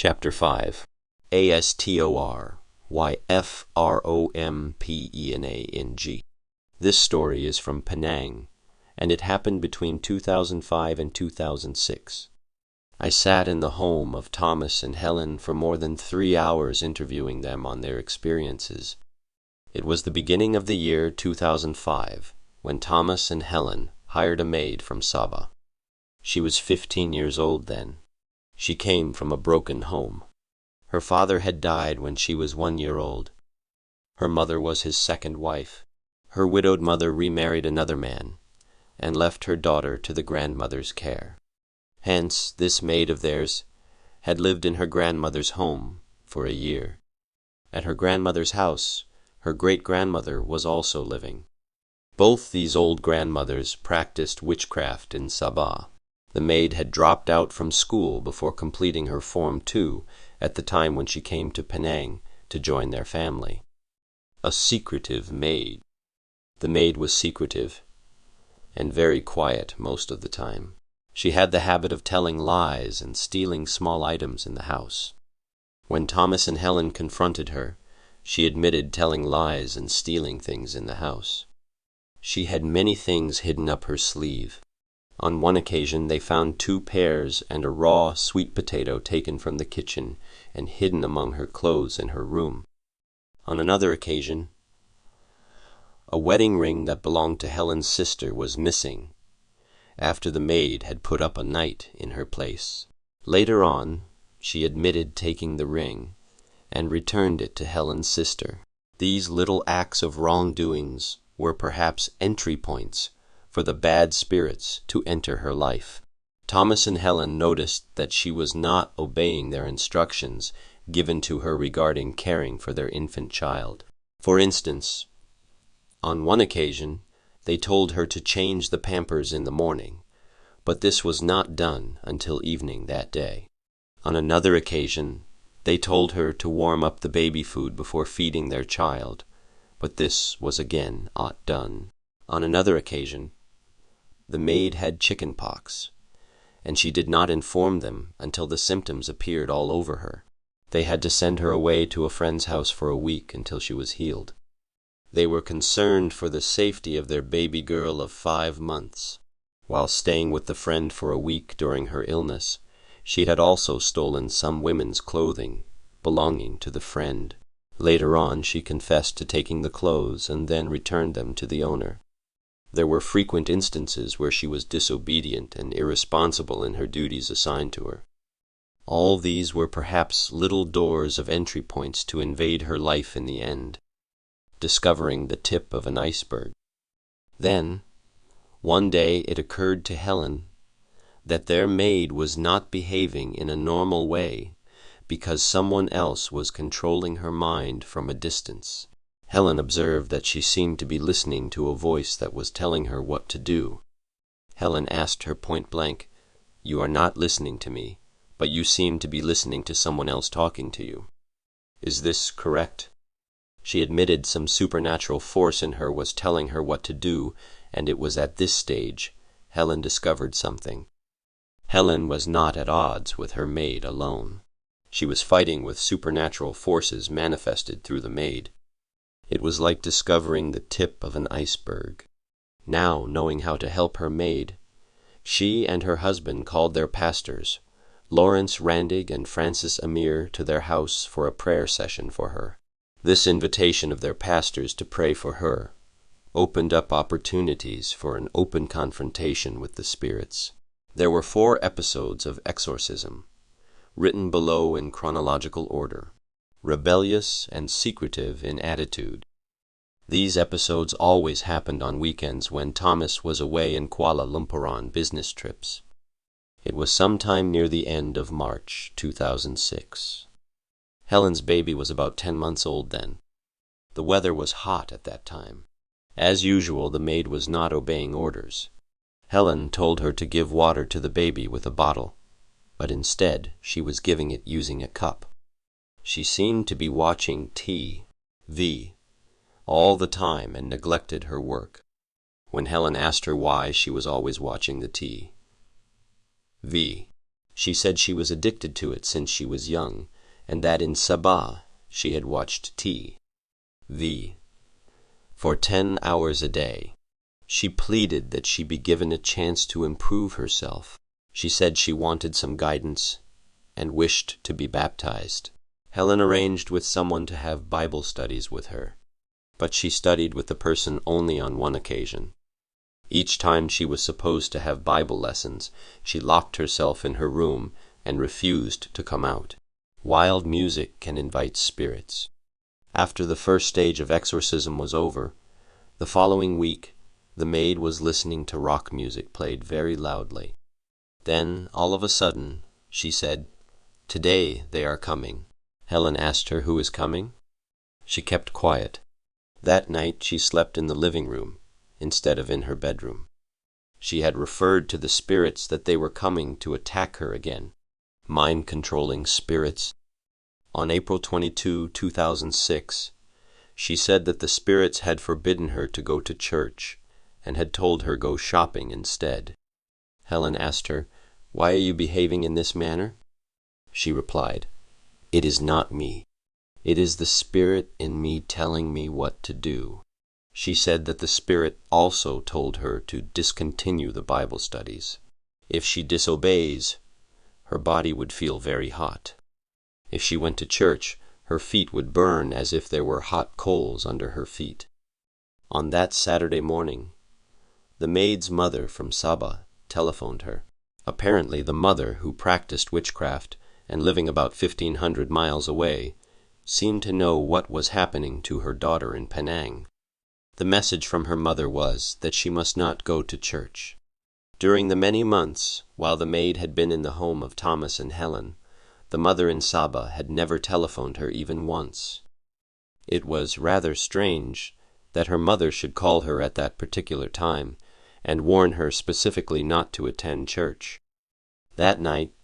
Chapter 5. ASTORYFROMPENANG. This story is from Penang, and it happened between 2005 and 2006. I sat in the home of Thomas and Helen for more than 3 hours interviewing them on their experiences. It was the beginning of the year 2005, when Thomas and Helen hired a maid from Sabah. She was 15 years old then. She came from a broken home. Her father had died when she was 1 year old. Her mother was his second wife. Her widowed mother remarried another man, and left her daughter to the grandmother's care. Hence, this maid of theirs had lived in her grandmother's home for a year. At her grandmother's house, her great-grandmother was also living. Both these old grandmothers practiced witchcraft in Sabah. The maid had dropped out from school before completing her Form 2 at the time when she came to Penang to join their family. A secretive maid. The maid was secretive and very quiet most of the time. She had the habit of telling lies and stealing small items in the house. When Thomas and Helen confronted her, she admitted telling lies and stealing things in the house. She had many things hidden up her sleeve. On one occasion they found 2 pears and a raw sweet potato taken from the kitchen and hidden among her clothes in her room. On another occasion, a wedding ring that belonged to Helen's sister was missing, after the maid had put up a knight in her place. Later on, she admitted taking the ring and returned it to Helen's sister. These little acts of wrongdoings were perhaps entry points for the bad spirits to enter her life. Thomas and Helen noticed that she was not obeying their instructions given to her regarding caring for their infant child. For instance, on one occasion, they told her to change the pampers in the morning, but this was not done until evening that day. On another occasion, they told her to warm up the baby food before feeding their child, but this was again not done. On another occasion, the maid had chicken pox, and she did not inform them until the symptoms appeared all over her. They had to send her away to a friend's house for a week until she was healed. They were concerned for the safety of their baby girl of 5 months. While staying with the friend for a week during her illness, she had also stolen some women's clothing belonging to the friend. Later on, she confessed to taking the clothes and then returned them to the owner. There were frequent instances where she was disobedient and irresponsible in her duties assigned to her. All these were perhaps little doors of entry points to invade her life in the end, discovering the tip of an iceberg. Then, one day it occurred to Helen that their maid was not behaving in a normal way because someone else was controlling her mind from a distance. Helen observed that she seemed to be listening to a voice that was telling her what to do. Helen asked her point blank, "You are not listening to me, but you seem to be listening to someone else talking to you. Is this correct?" She admitted some supernatural force in her was telling her what to do, and it was at this stage Helen discovered something. Helen was not at odds with her maid alone. She was fighting with supernatural forces manifested through the maid. It was like discovering the tip of an iceberg. Now, knowing how to help her maid, she and her husband called their pastors, Lawrence Randig and Francis Amir, to their house for a prayer session for her. This invitation of their pastors to pray for her opened up opportunities for an open confrontation with the spirits. There were 4 episodes of exorcism, written below in chronological order, rebellious and secretive in attitude. These episodes always happened on weekends when Thomas was away in Kuala Lumpur on business trips. It was sometime near the end of March 2006. Helen's baby was about 10 months old then. The weather was hot at that time. As usual, the maid was not obeying orders. Helen told her to give water to the baby with a bottle, but instead she was giving it using a cup. She seemed to be watching TV all the time and neglected her work. When Helen asked her why she was always watching the TV, She said she was addicted to it since she was young, and that in Sabah she had watched TV for 10 hours a day. She pleaded that she be given a chance to improve herself. She said she wanted some guidance and wished to be baptized. Helen arranged with someone to have Bible studies with her, but she studied with the person only on one occasion. Each time she was supposed to have Bible lessons, she locked herself in her room and refused to come out. Wild music can invite spirits. After the first stage of exorcism was over, the following week, the maid was listening to rock music played very loudly. Then, all of a sudden, she said, "Today they are coming." Helen asked her who was coming. She kept quiet. That night she slept in the living room instead of in her bedroom. She had referred to the spirits that they were coming to attack her again. Mind-controlling spirits. On April 22, 2006, she said that the spirits had forbidden her to go to church and had told her go shopping instead. Helen asked her, "Why are you behaving in this manner?" She replied, "It is not me. It is the spirit in me telling me what to do." She said that the spirit also told her to discontinue the Bible studies. If she disobeys, her body would feel very hot. If she went to church, her feet would burn as if there were hot coals under her feet. On that Saturday morning, the maid's mother from Sabah telephoned her. Apparently the mother, who practiced witchcraft and living about 1,500 miles away, seemed to know what was happening to her daughter in Penang. The message from her mother was that she must not go to church. During the many months while the maid had been in the home of Thomas and Helen, the mother in Sabah had never telephoned her even once. It was rather strange that her mother should call her at that particular time and warn her specifically not to attend church. That night,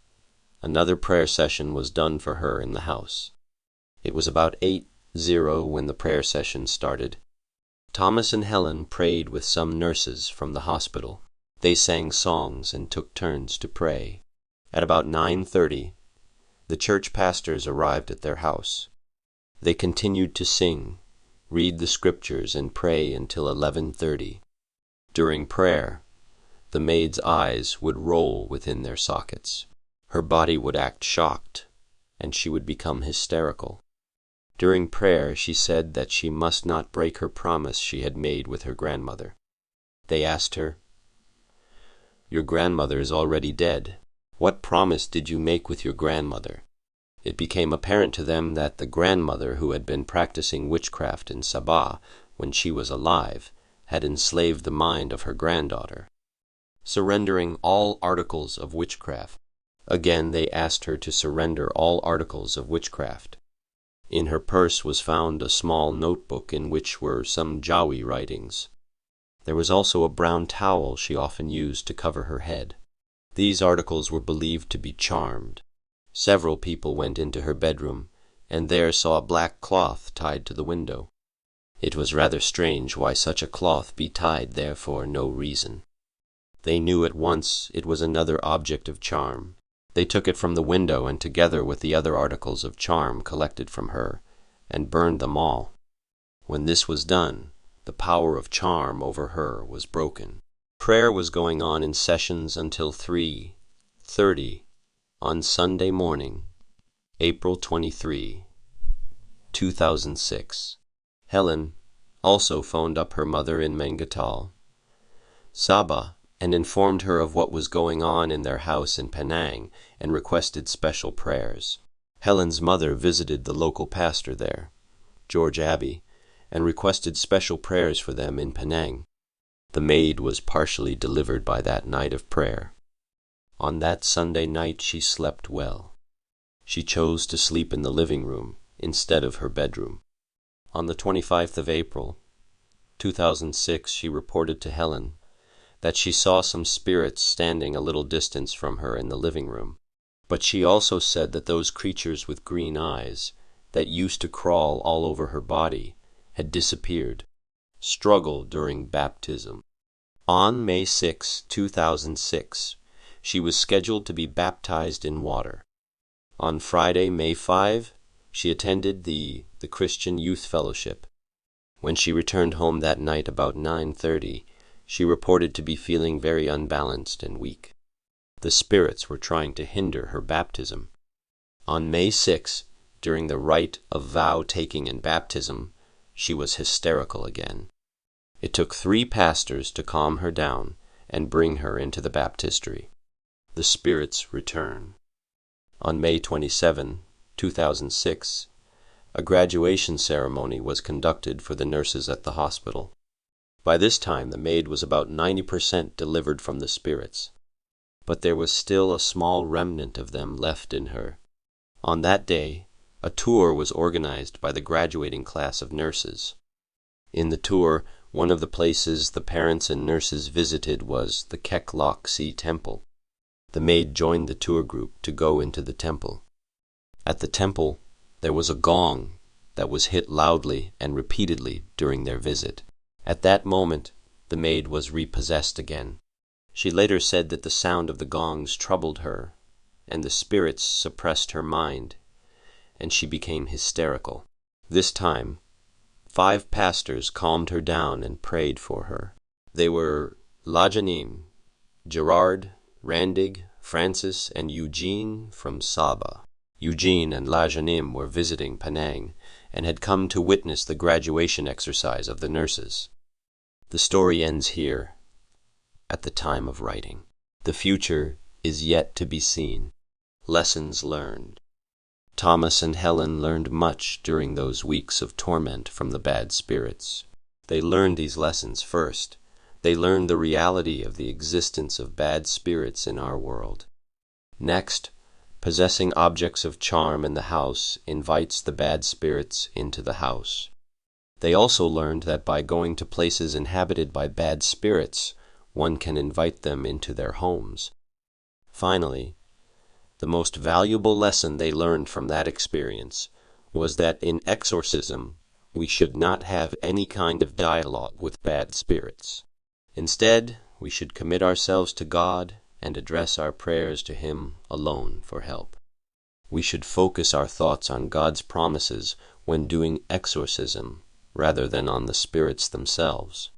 another prayer session was done for her in the house. It was about 8:00 when the prayer session started. Thomas and Helen prayed with some nurses from the hospital. They sang songs and took turns to pray. At about 9:30, the church pastors arrived at their house. They continued to sing, read the scriptures, and pray until 11:30. During prayer, the maid's eyes would roll within their sockets. Her body would act shocked, and she would become hysterical. During prayer, she said that she must not break her promise she had made with her grandmother. They asked her, "Your grandmother is already dead. What promise did you make with your grandmother?" It became apparent to them that the grandmother who had been practicing witchcraft in Sabah when she was alive had enslaved the mind of her granddaughter, surrendering all articles of witchcraft. Again, they asked her to surrender all articles of witchcraft. In her purse was found a small notebook in which were some Jawi writings. There was also a brown towel she often used to cover her head. These articles were believed to be charmed. Several people went into her bedroom, and there saw a black cloth tied to the window. It was rather strange why such a cloth be tied there for no reason. They knew at once it was another object of charm. They took it from the window and together with the other articles of charm collected from her, and burned them all. When this was done, the power of charm over her was broken. Prayer was going on in sessions until 3:30 on Sunday morning, April 23, 2006. Helen also phoned up her mother in Mengatal, Sabah, and informed her of what was going on in their house in Penang and requested special prayers. Helen's mother visited the local pastor there, George Abbey, and requested special prayers for them in Penang. The maid was partially delivered by that night of prayer. On that Sunday night she slept well. She chose to sleep in the living room instead of her bedroom. On the 25th of April, 2006, she reported to Helen that she saw some spirits standing a little distance from her in the living room. But she also said that those creatures with green eyes that used to crawl all over her body had disappeared. Struggle during baptism. On May 6, 2006, she was scheduled to be baptized in water. On Friday, May 5, she attended the Christian Youth Fellowship. When she returned home that night about 9:30, she reported to be feeling very unbalanced and weak. The spirits were trying to hinder her baptism. On May 6, during the rite of vow-taking and baptism, she was hysterical again. It took 3 pastors to calm her down and bring her into the baptistry. The spirits return. On May 27, 2006, a graduation ceremony was conducted for the nurses at the hospital. By this time, the maid was about 90% delivered from the spirits, but there was still a small remnant of them left in her. On that day, a tour was organized by the graduating class of nurses. In the tour, one of the places the parents and nurses visited was the Kek Lok Si Temple. The maid joined the tour group to go into the temple. At the temple, there was a gong that was hit loudly and repeatedly during their visit. At that moment, the maid was repossessed again. She later said that the sound of the gongs troubled her, and the spirits suppressed her mind, and she became hysterical. This time, 5 pastors calmed her down and prayed for her. They were Lajanim, Gerard, Randig, Francis, and Eugene from Sabah. Eugene and Lajanim were visiting Penang and had come to witness the graduation exercise of the nurses. The story ends here, at the time of writing. The future is yet to be seen. Lessons learned. Thomas and Helen learned much during those weeks of torment from the bad spirits. They learned these lessons first. They learned the reality of the existence of bad spirits in our world. Next, possessing objects of charm in the house invites the bad spirits into the house. They also learned that by going to places inhabited by bad spirits, one can invite them into their homes. Finally, the most valuable lesson they learned from that experience was that in exorcism, we should not have any kind of dialogue with bad spirits. Instead, we should commit ourselves to God and address our prayers to Him alone for help. We should focus our thoughts on God's promises when doing exorcism rather than on the spirits themselves.